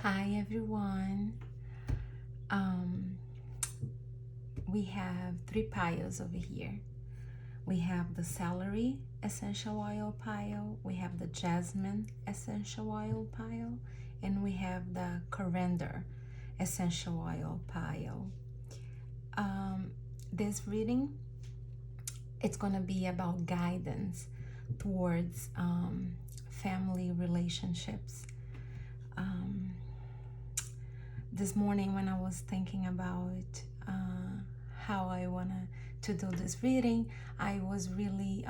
Hi everyone. Um, we have three piles over here. We have the celery essential oil pile, we have the jasmine essential oil pile, and we have the coriander essential oil pile. This reading, it's gonna be about guidance towards family relationships. This morning when I was thinking about how I wanted to do this reading, I was really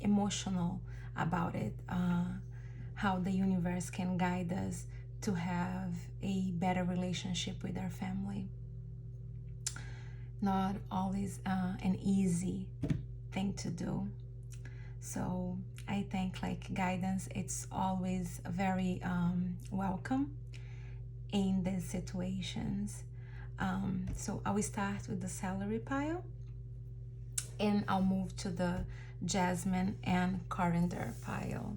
emotional about it, how the universe can guide us to have a better relationship with our family. Not always an easy thing to do. So I think like guidance, it's always very welcome in these situations. So I will start with the celery pile and I'll move to the jasmine and coriander pile.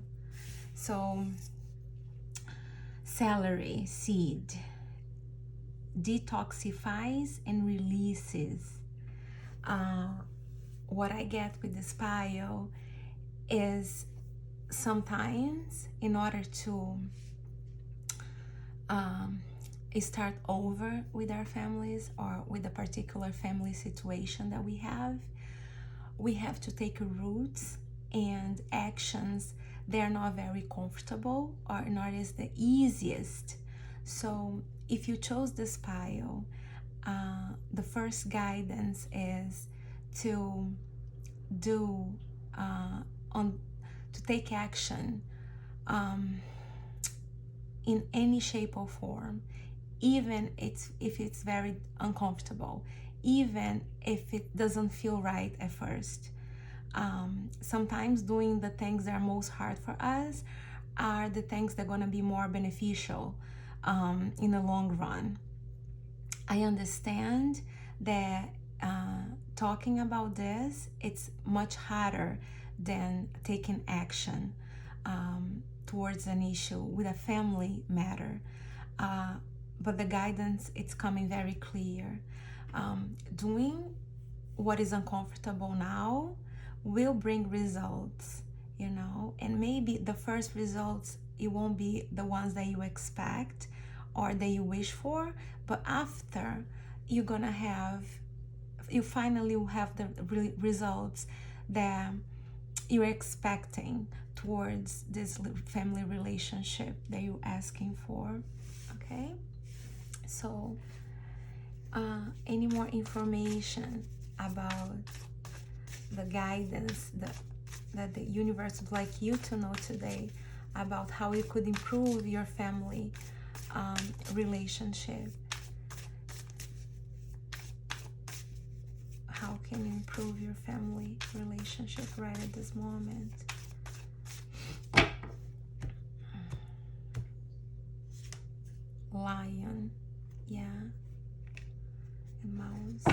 So celery seed detoxifies and releases. What I get with this pile is sometimes in order to start over with our families or with a particular family situation that we have to take roots and actions that are not very comfortable or not as the easiest. So if you chose this pile, the first guidance is to do to take action in any shape or form, even if it's very uncomfortable, even if it doesn't feel right at first. Sometimes doing the things that are most hard for us are the things that are going to be more beneficial in the long run. I understand that talking about this, it's much harder than taking action towards an issue with a family matter. But the guidance, it's coming very clear. Doing what is uncomfortable now will bring results, and maybe the first results, it won't be the ones that you expect or that you wish for, but after you finally will have the results that you're expecting towards this family relationship that you're asking for. Okay, so any more information about the guidance that the universe would like you to know today about how you could improve your family relationship? How can you improve your family relationship right at this moment? Lion, yeah, and mouse.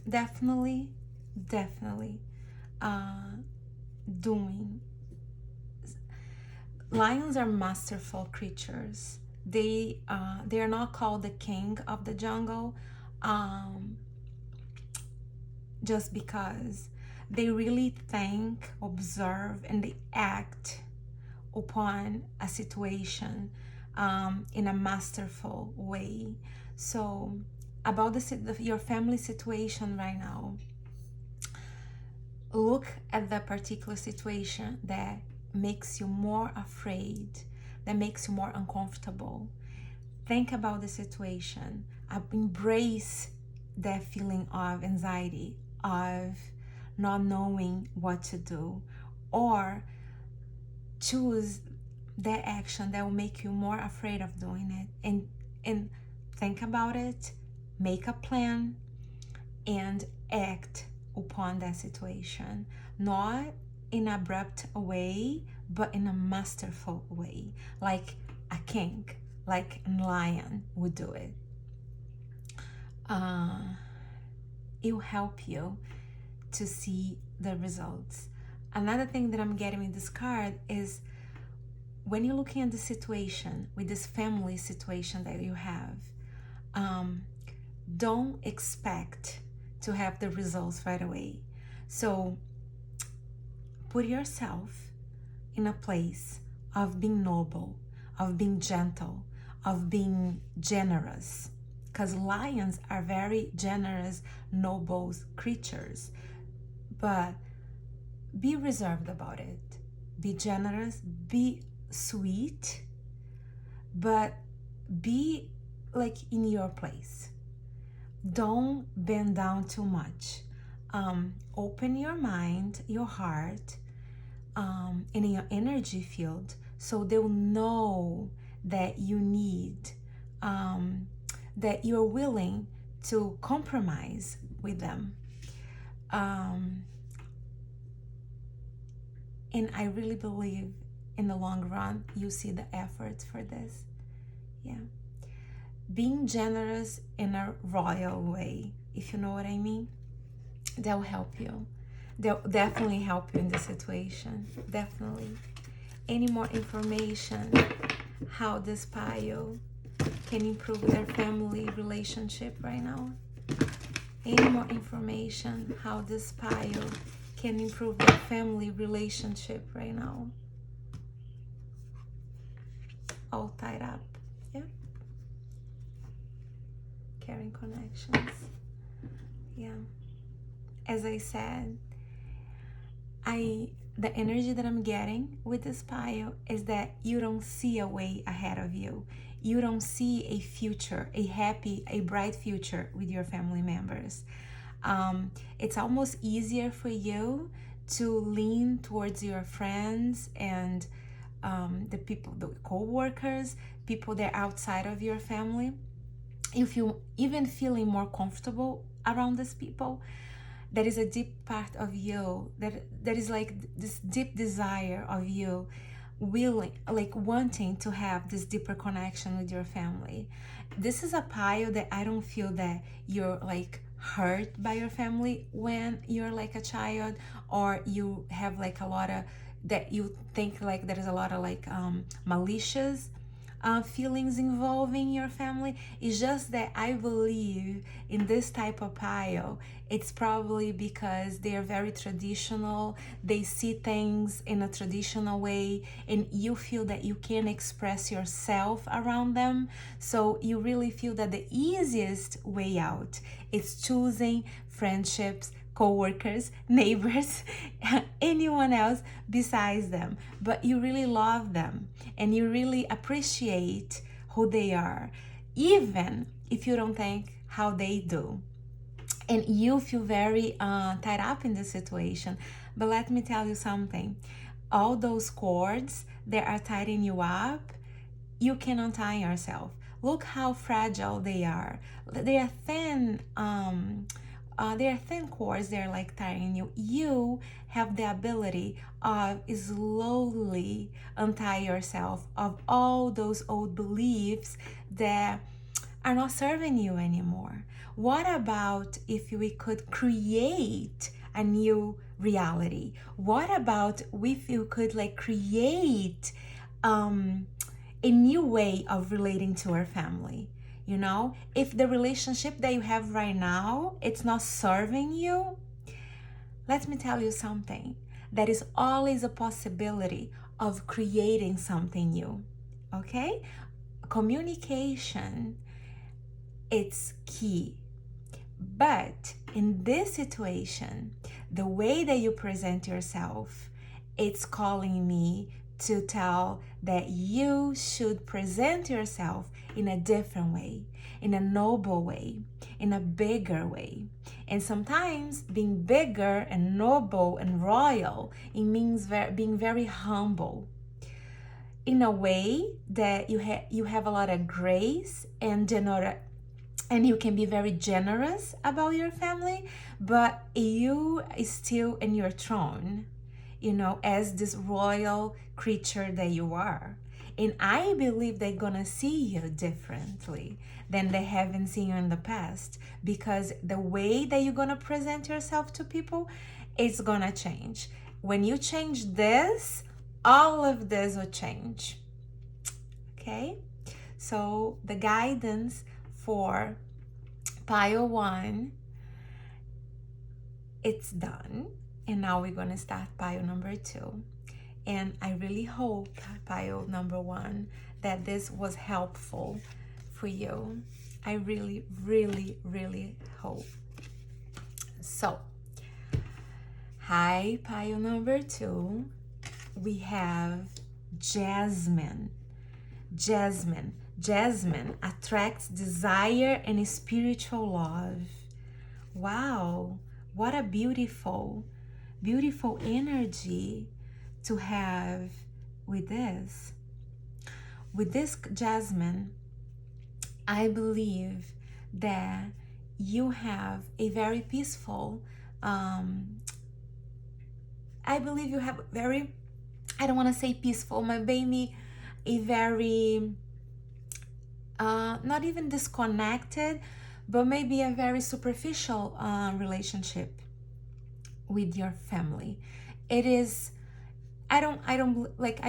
Definitely doing. Lions are masterful creatures. They are not called the king of the jungle just because they really think, observe, and they act upon a situation in a masterful way. So about your family situation right now, look at the particular situation that makes you more afraid, that makes you more uncomfortable. Think about the situation. Embrace that feeling of anxiety, of not knowing what to do, or choose that action that will make you more afraid of doing it, and think about it, make a plan, and act upon that situation, not in an abrupt way, but in a masterful way, like a king, like a lion would do it. It will help you to see the results. Another thing that I'm getting with this card is when you're looking at the situation with this family situation that you have, don't expect to have the results right away. So put yourself in a place of being noble, of being gentle, of being generous. Because lions are very generous, noble creatures. But be reserved about it. Be generous, be sweet, but be like in your place. Don't bend down too much. Open your mind, your heart, and in your energy field, so they'll know that you need, that you're willing to compromise with them. And I really believe in the long run, you see the efforts for this. Yeah. Being generous in a royal way, if you know what I mean, they'll help you. They'll definitely help you in this situation. Definitely. Any more information how this pile can improve their family relationship right now? Any more information how this pile can improve their family relationship right now? All tied up. Yeah. Caring connections. Yeah. As I said, the energy that I'm getting with this pile is that you don't see a way ahead of you. You don't see a future, a happy, a bright future with your family members. It's almost easier for you to lean towards your friends and the people, the co-workers, people that are outside of your family. If you even feeling more comfortable around these people, there is a deep part of you that is like this deep desire of you wanting to have this deeper connection with your family. This is a pile that I don't feel that you're like hurt by your family when you're like a child, or you have like a lot of that you think like there is a lot of like malicious feelings involving your family. It's just that I believe in this type of pile, it's probably because they are very traditional, they see things in a traditional way, and you feel that you can express yourself around them. So you really feel that the easiest way out is choosing friendships, co-workers, neighbors, anyone else besides them. But you really love them and you really appreciate who they are, even if you don't think how they do. And you feel very tied up in this situation. But let me tell you something. All those cords that are tying you up, you can untie yourself. Look how fragile they are. They are thin. They are thin cords. They're like tying you. You have the ability of slowly untie yourself of all those old beliefs that are not serving you anymore. What about if we could create a new reality? What about if you could like create a new way of relating to our family? You know, if the relationship that you have right now, it's not serving you, let me tell you something. There is always a possibility of creating something new, okay? Communication, it's key. But in this situation, the way that you present yourself, it's calling me to tell that you should present yourself in a different way, in a noble way, in a bigger way. And sometimes being bigger and noble and royal, it means being very humble in a way that you have a lot of grace and you can be very generous about your family, but you is still in your throne, you know, as this royal creature that you are. And I believe they're gonna see you differently than they haven't seen you in the past, because the way that you're gonna present yourself to people is gonna change. When you change this, all of this will change. Okay, so the guidance for pile 1, it's done, and now we're going to start pile number 2. And I really hope, pile number 1, that this was helpful for you. I really, really, really hope. So, hi, pile number 2. We have Jasmine. Jasmine attracts desire and spiritual love. Wow, what a beautiful energy to have with this. With this Jasmine, I believe that you have a very peaceful, I believe you have very, I don't want to say peaceful, but maybe a very, not even disconnected, but maybe a very superficial relationship with your family. It is, I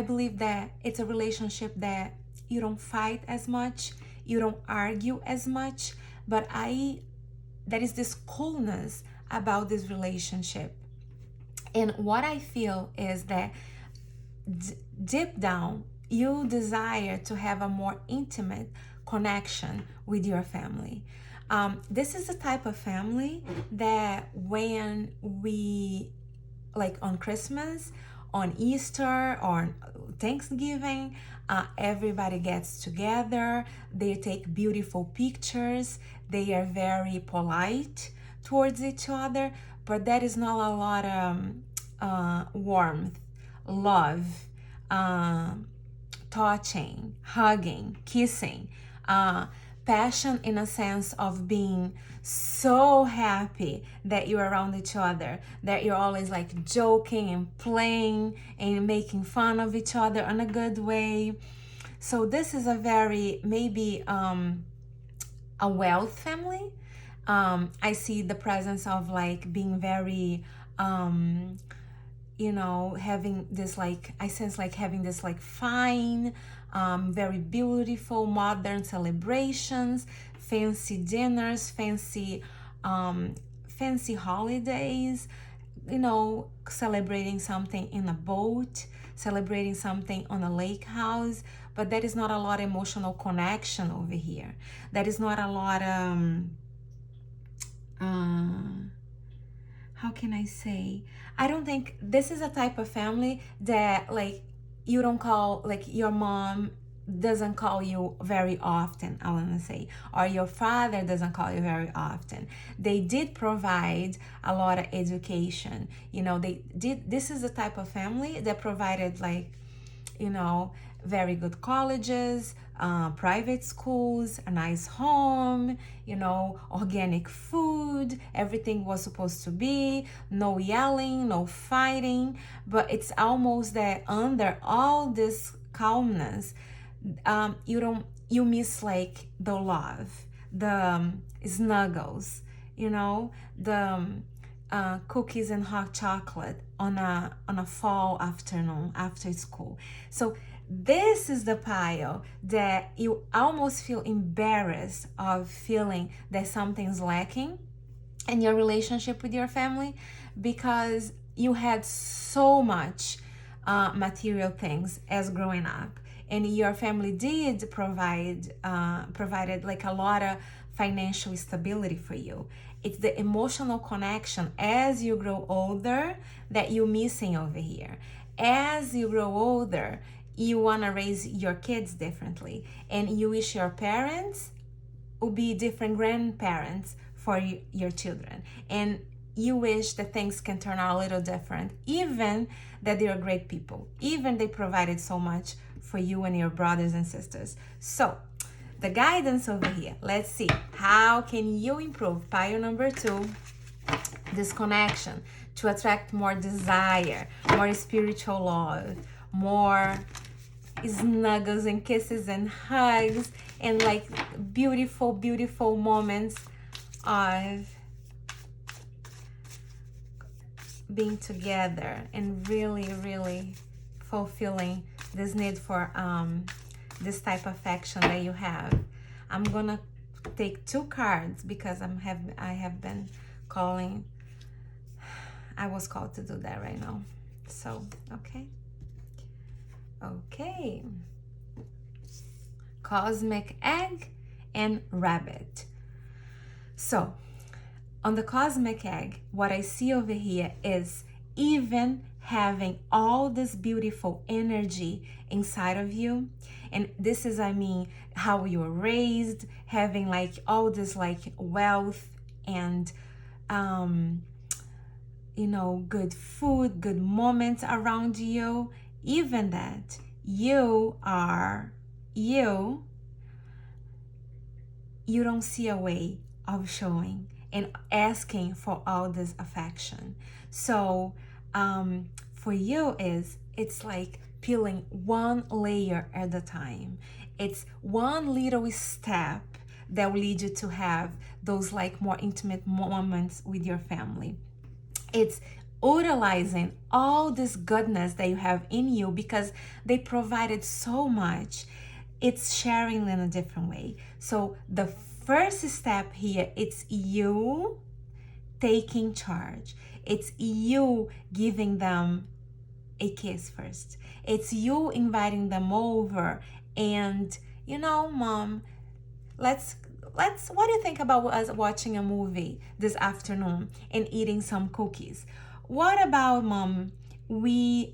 believe that it's a relationship that you don't fight as much, you don't argue as much, but there is this coolness about this relationship. And what I feel is that deep down, you desire to have a more intimate connection with your family. This is the type of family that when we, like on Christmas, on Easter, or Thanksgiving, everybody gets together, they take beautiful pictures, they are very polite towards each other, but there is not a lot of warmth, love, touching, hugging, kissing, passion, in a sense of being so happy that you're around each other, that you're always like joking and playing and making fun of each other in a good way. So this is a very, maybe a wealth family. I see the presence of like being very, having this like, I sense like having this like fine, very beautiful modern celebrations, fancy dinners, fancy holidays, celebrating something in a boat, celebrating something on a lake house. But there is not a lot of emotional connection over here. There is not a lot how can I say? I don't think this is a type of family that like you don't call, like your mom doesn't call you very often, I want to say, or your father doesn't call you very often. They did provide a lot of education. This is the type of family that provided like, very good colleges, private schools, a nice home, organic food, everything was supposed to be, no yelling, no fighting. But it's almost that under all this calmness, you miss like the love, the snuggles, the cookies and hot chocolate on a fall afternoon after school. So this is the pile that you almost feel embarrassed of feeling that something's lacking in your relationship with your family, because you had so much material things as growing up, and your family did provided like a lot of financial stability for you. It's the emotional connection as you grow older that you're missing over here. As you grow older, you want to raise your kids differently, and you wish your parents would be different grandparents for your children, and you wish that things can turn out a little different, even that they are great people, even they provided so much for you and your brothers and sisters. So the guidance over here, let's see, how can you improve pile number 2, this connection, to attract more desire, more spiritual love, more snuggles and kisses and hugs, and like beautiful moments of being together and really fulfilling this need for this type of affection that you have. I'm gonna take 2 cards because I have been calling. I was called to do that right now. So okay, cosmic egg and rabbit. So on the cosmic egg, what I see over here is even having all this beautiful energy inside of you, and this is, I mean, how you were raised, having like all this like wealth and you know, good food, good moments around you, even that you don't see a way of showing and asking for all this affection. So for you it's like peeling one layer at a time. It's one little step that will lead you to have those like more intimate moments with your family. It's utilizing all this goodness that you have in you because they provided so much. It's sharing in a different way. So the first step here, it's you taking charge. It's you giving them a kiss first. It's you inviting them over and, you know, Mom, let's what do you think about us watching a movie this afternoon and eating some cookies? What about, Mom, we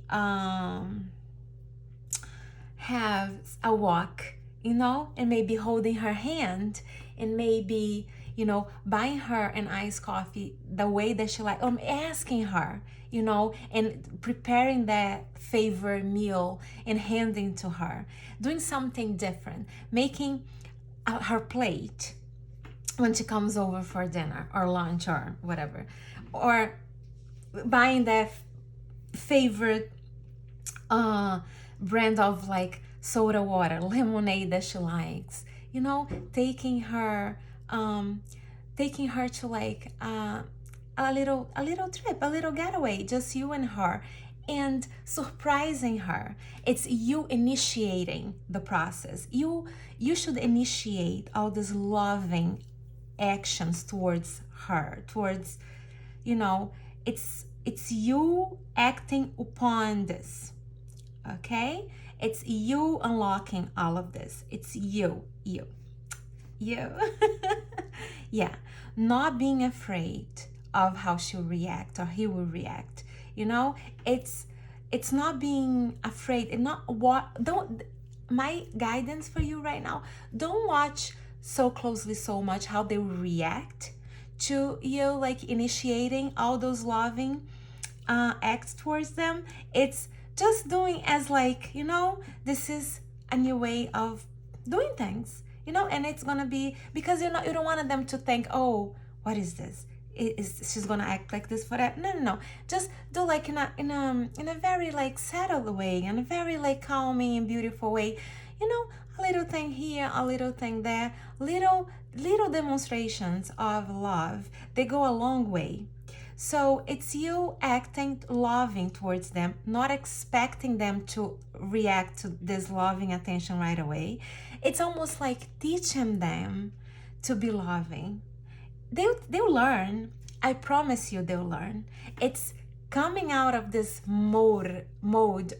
have a walk, you know, and maybe holding her hand and maybe, you know, buying her an iced coffee the way that she like. I'm asking her, you know, and preparing that favorite meal and handing to her, doing something different, making her plate when she comes over for dinner or lunch or whatever, or buying that favorite brand of like soda water, lemonade that she likes, you know, taking her to like a little trip, a little getaway, just you and her, and surprising her. It's you initiating the process. You should initiate all these loving actions towards her, towards, you know, it's you acting upon this. Okay, it's you unlocking all of this. It's you yeah, not being afraid of how she'll react or he will react, you know. It's not being afraid and not don't my guidance for you right now, don't watch so closely so much how they will react to you like initiating all those loving acts towards them. It's just doing as like, you know, this is a new way of doing things, you know, and it's gonna be because you don't want them to think, oh, what is this? She's gonna act like this for that? No. Just do like in a very like settled way, in a very like calming and beautiful way, you know, a little thing here, a little thing there, little demonstrations of love. They go a long way. So it's you acting loving towards them, not expecting them to react to this loving attention right away. It's almost like teaching them to be loving. They'll learn. I promise you they'll learn. It's coming out of this mode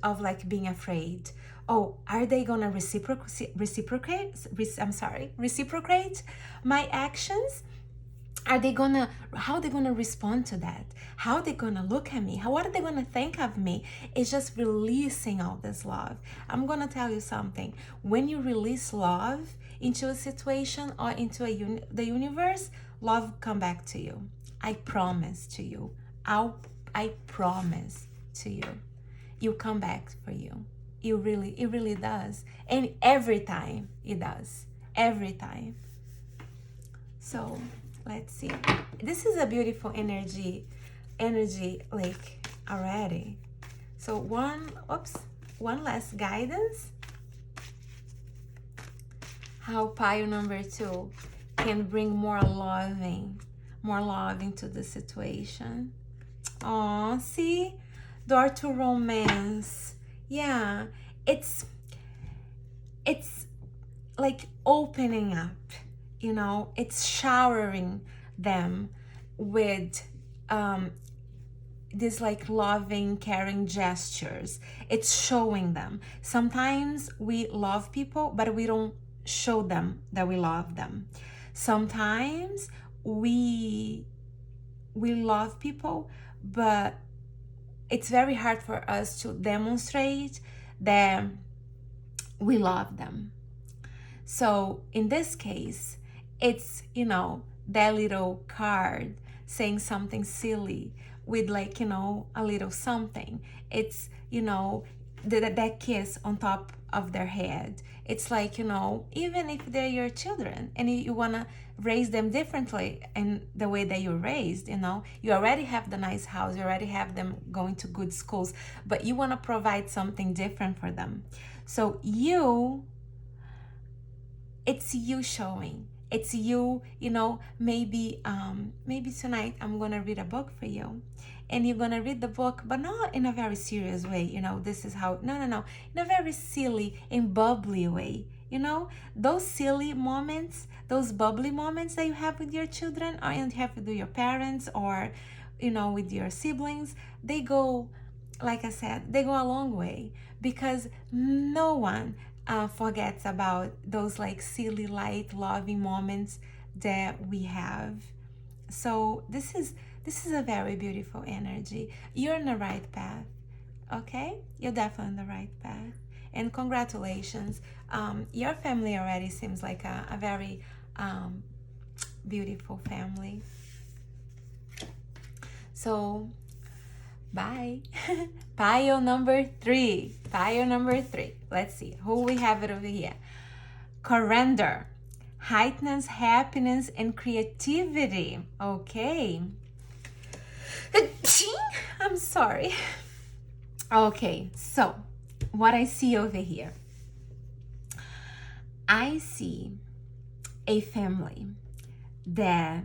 of like being afraid. Oh, are they gonna reciprocate my actions? How are they gonna respond to that? How are they gonna look at me? What are they gonna think of me? It's just releasing all this love. I'm gonna tell you something. When you release love into a situation or into the universe, love come back to you. I promise to you. I promise to you. You come back for you. It really does. And every time it does. Every time. So let's see. This is a beautiful energy like already. So one last guidance. How pile number 2 can bring more loving to the situation. Oh, see? Door to romance. Yeah, it's it's like opening up, it's showering them with these like loving, caring gestures. It's showing them. Sometimes we love people, but we don't show them that we love them. Sometimes we love people, but it's very hard for us to demonstrate that we love them. So in this case, it's, that little card saying something silly with like, a little something. It's, that kiss on top of their head. It's like, even if they're your children and you want to raise them differently in the way that you're raised, you already have the nice house, you already have them going to good schools, but you want to provide something different for them. So it's you showing, it's you, maybe tonight I'm gonna read a book for you, and you're gonna read the book, but not in a very serious way, this is how, no, in a very silly and bubbly way. Those silly moments, those bubbly moments that you have with your children, or you have with your parents, or with your siblings, they go, like I said, they go a long way, because no one forgets about those like silly, light, loving moments that we have. So this is a very beautiful energy. You're on the right path. Okay, you're definitely on the right path, and congratulations. Your family already seems like a very beautiful family. So bye. Pile number 3. Pile number 3. Let's see who we have it over here. Corrender. Heightens happiness and creativity. Okay. I'm sorry. Okay, so what I see over here. I see a family that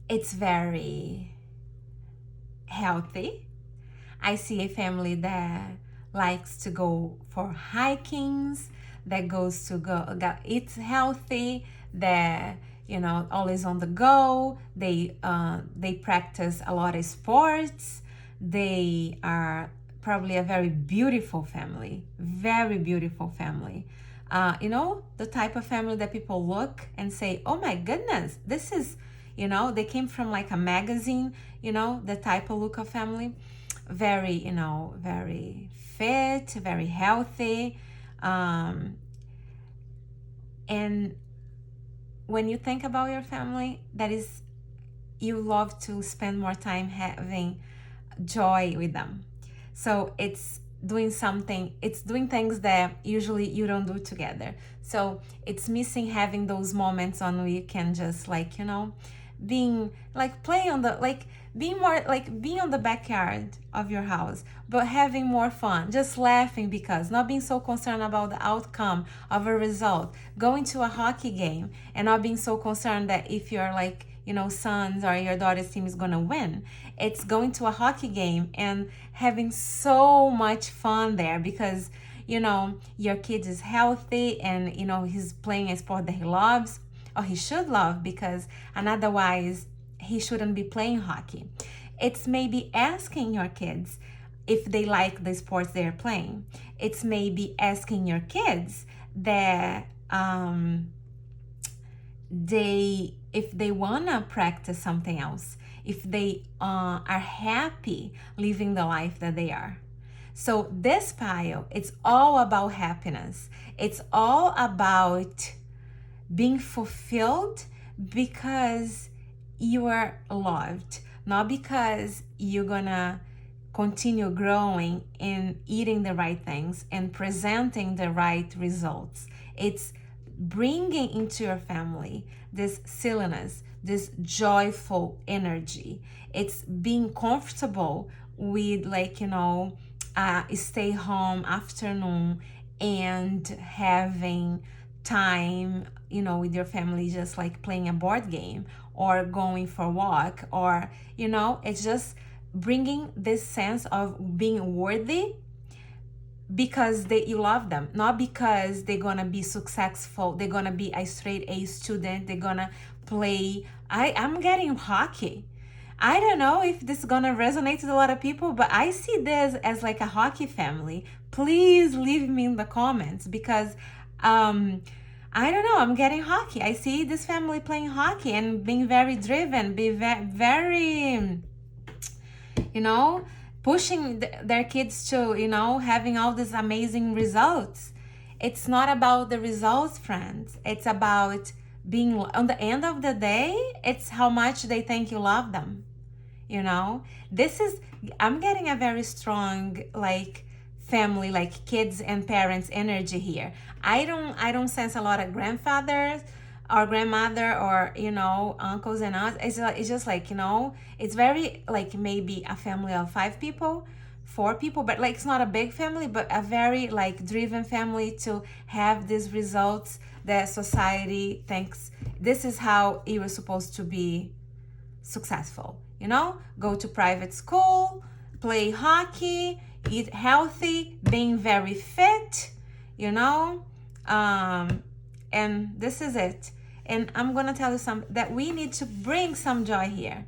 it's very healthy. I see a family that likes to go for hikings, that goes to that eats healthy, that always on the go. They practice a lot of sports. They are probably a very beautiful family, very beautiful family. The type of family that people look and say, oh my goodness, this is, they came from like a magazine, the type of look of family. Very, very fit, very healthy. And when you think about your family, that is, you love to spend more time having joy with them. So it's doing things that usually you don't do together. So it's missing having those moments on where you can just like, being like play on the like being more like being on the backyard of your house, but having more fun, just laughing, because not being so concerned about the outcome of a result, going to a hockey game and not being so concerned that if you're like, sons or your daughter's team is gonna win. It's going to a hockey game and having so much fun there because your kid is healthy and he's playing a sport that he loves, or he should love, because and otherwise he shouldn't be playing hockey. It's maybe asking your kids if they like the sports they're playing. It's maybe asking your kids that if they wanna practice something else, if they are happy living the life that they are. So this pile, it's all about happiness. It's all about being fulfilled because you are loved, not because you're gonna continue growing and eating the right things and presenting the right results. It's bringing into your family this silliness, this joyful energy. It's being comfortable with stay home afternoon and having time with your family, just like playing a board game or going for a walk, or it's just bringing this sense of being worthy because you love them, not because they're gonna be successful, they're gonna be a straight A student, they're gonna play. I'm getting hockey. I don't know if this is gonna resonate with a lot of people, but I see this as like a hockey family. Please leave me in the comments, because I don't know, I'm getting hockey. I see this family playing hockey and being very driven, be very, you know, pushing their kids to, you know, having all these amazing results. It's not about the results, friends. It's about being, on the end of the day, it's how much they think you love them. You know, this is, I'm getting a very strong, like, family, like kids and parents energy here. I don't sense a lot of grandfathers or grandmother or, you know, uncles and aunts. It's just like, you know, it's very like maybe a family of 5 people, 4 people, but like it's not a big family, but a very like driven family to have these results that society thinks this is how you were supposed to be successful. You know, go to private school, play hockey, eat healthy, being very fit, you know, and this is it. And I'm gonna tell you that we need to bring some joy here,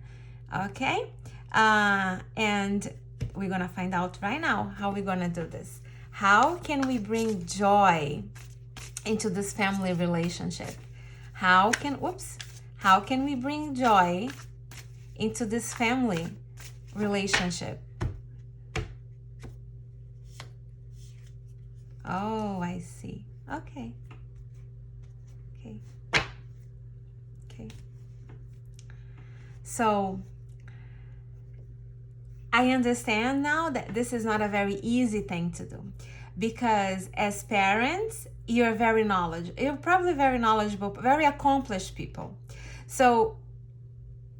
okay? And we're gonna find out right now how we're gonna do this. How can we bring joy into this family relationship? How can we bring joy into this family relationship? Oh, I see. Okay. So I understand now that this is not a very easy thing to do, because as parents, you're probably very knowledgeable, very accomplished people. So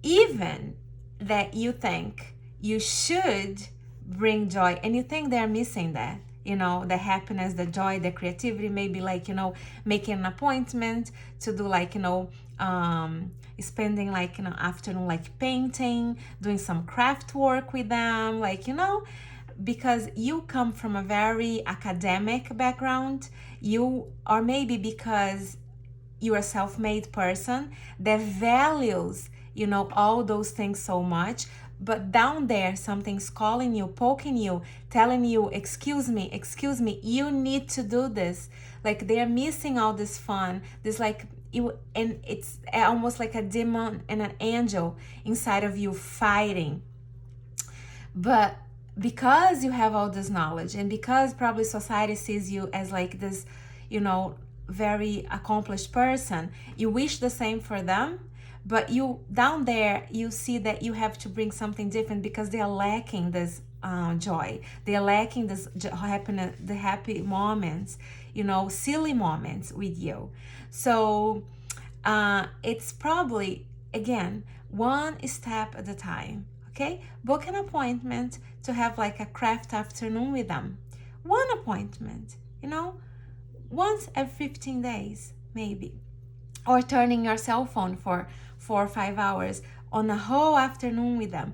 even that you think you should bring joy and you think they're missing that, you know, the happiness, the joy, the creativity, maybe like, you know, making an appointment to do like, you know, spending like, you know, afternoon like painting, doing some craft work with them, like, you know, because you come from a very academic background, or maybe because you're a self-made person that values, you know, all those things so much, but down there something's calling you, poking you, telling you, excuse me, you need to do this. Like they're missing all this fun, this like you, and it's almost like a demon and an angel inside of you fighting. But because you have all this knowledge, and because probably society sees you as like this, you know, very accomplished person, you wish the same for them, but you down there you see that you have to bring something different, because they are lacking this joy, they are lacking this happiness, the happy moments, you know, silly moments with you. So it's probably, again, one step at a time. Okay, book an appointment to have like a craft afternoon with them. One appointment, you know, once every 15 days maybe, or turning your cell phone for 4 or 5 hours on a whole afternoon with them.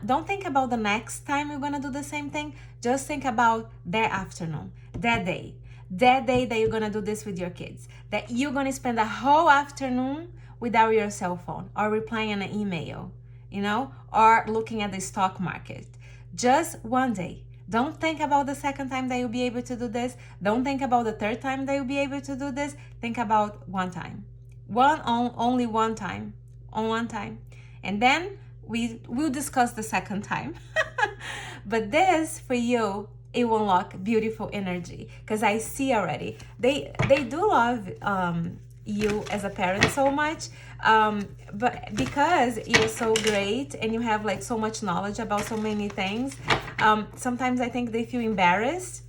Don't think about the next time you're gonna do the same thing. Just think about their afternoon, that day that you're gonna do this with your kids, that you're gonna spend a whole afternoon without your cell phone or replying an email, you know, or looking at the stock market. Just one day. Don't think about the second time that you'll be able to do this. Don't think about the third time that you'll be able to do this. Think about one time. Only one time. On one time. And then we'll discuss the second time. But this, for you, it will unlock beautiful energy. Because I see already. They do love you as a parent so much, but because you're so great and you have like so much knowledge about so many things, sometimes I think they feel embarrassed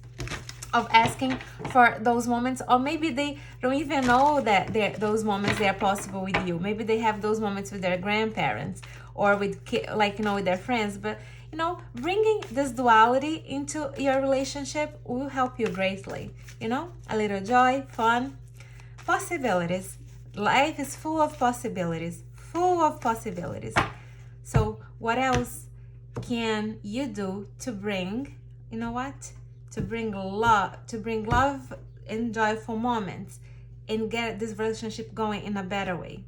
of asking for those moments, or maybe they don't even know that those moments they are possible with you. Maybe they have those moments with their grandparents or with like, you know, with their friends. But you know, bringing this duality into your relationship will help you greatly. You know, a little joy, fun, possibilities. Life is full of possibilities, So what else can you do to bring, you know what, to bring love and joyful moments, and get this relationship going in a better way.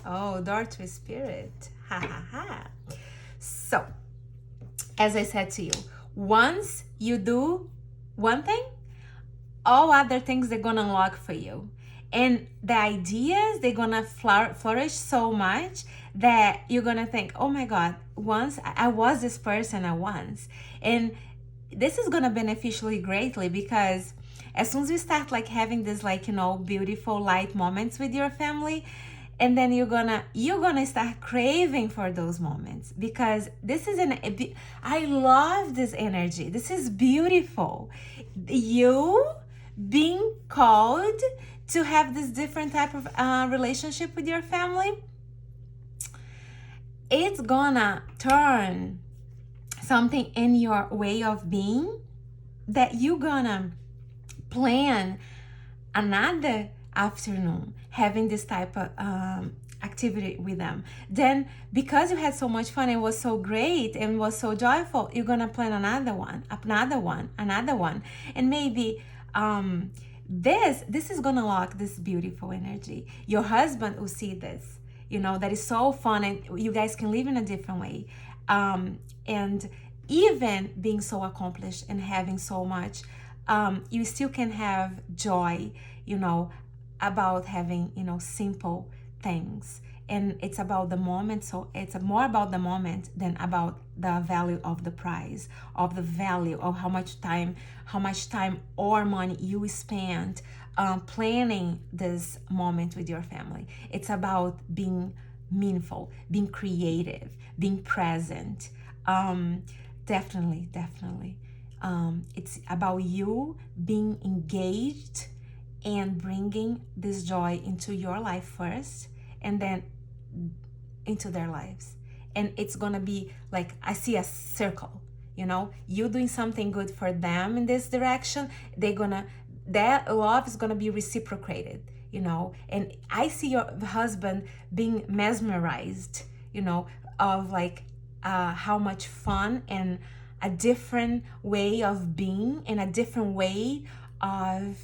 Oh, door to spirit. Ha ha ha. So, as I said to you, once you do one thing, all other things they're gonna unlock for you. And the ideas, they're gonna flourish so much that you're gonna think, oh my God, once I was this person at once. And this is gonna beneficially greatly, because as soon as you start like having this like, beautiful light moments with your family, and then you're gonna start craving for those moments, because this is I love this energy. This is beautiful. You being called to have this different type of relationship with your family, it's gonna turn something in your way of being, that you're gonna plan another afternoon having this type of activity with them. Then, because you had so much fun, it was so great and was so joyful, you're gonna plan another one, and maybe this is gonna lock this beautiful energy. Your husband will see this, that is so fun, and you guys can live in a different way. And even being so accomplished and having so much, you still can have joy, about having, simple things. And it's about the moment. So it's more about the moment than about the value of the prize, of the value of how much time or money you spend planning this moment with your family. It's about being meaningful, being creative, being present. Definitely. It's about you being engaged and bringing this joy into your life first, and then into their lives. And it's gonna be like, I see a circle, you doing something good for them in this direction, that love is gonna be reciprocated, and I see your husband being mesmerized, of like how much fun and a different way of being, and a different way of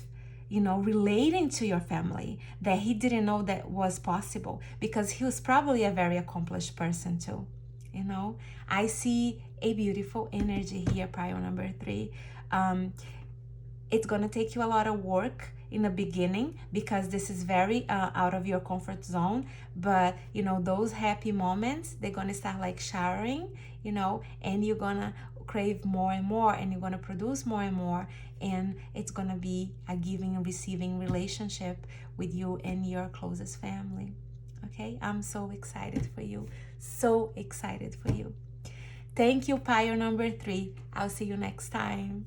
relating to your family, that he didn't know that was possible, because he was probably a very accomplished person too. I see a beautiful energy here, prior number 3. It's gonna take you a lot of work in the beginning, because this is very out of your comfort zone, but those happy moments, they're gonna start like showering, and you're gonna crave more and more, and you're gonna produce more and more, and it's gonna be a giving and receiving relationship with you and your closest family. Okay, I'm so excited for you. Thank you, Pyre number 3. I'll see you next time.